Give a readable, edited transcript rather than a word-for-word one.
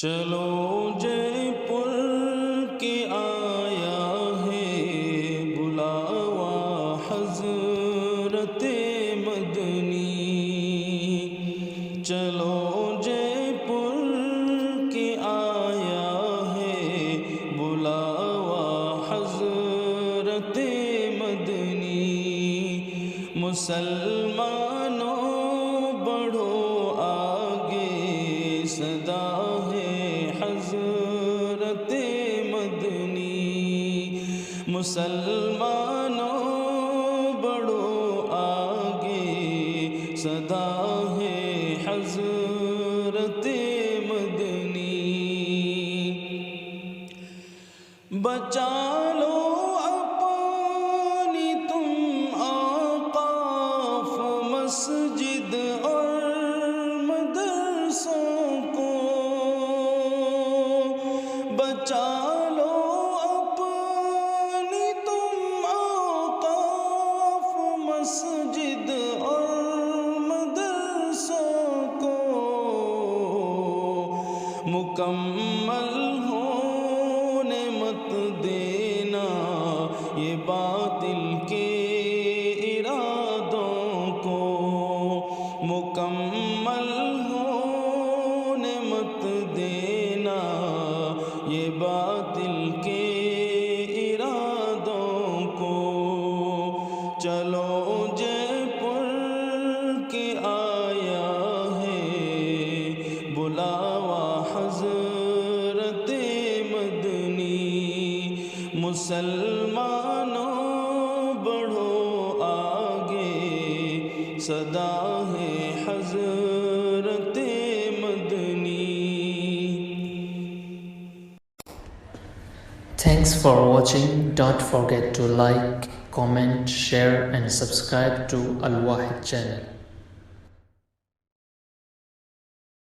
چلو جے پور کے آیا ہے بلاوا حضرت مدنی، چلو جے پور کے آیا ہے بلاوا حضرت مدنی، مسلمانوں بڑھو آگے صدا ہے حضرت مدنی، مسلمانوں بڑھو آگے صدا ہے حضرت مدنی، بچا لو اپنی تم اوقاف مسجد اور مدرسوں کو، بچا لو اپنی تم اوقاف مسجد اور مدرسوں کو، مکمل ہونے مت دینا یہ باطل کے ارادوں کو، مکمل ہونے مت دینا یہ باطل کے ارادوں کو، چلو جے پور کے آیا ہے بلاوا حضرت مدنی، مسلمانوں بڑھو آگے صدا ہے حضرت مدنی۔ Thanks for watching. Don't forget to like, comment, share and subscribe to Al Wahid channel.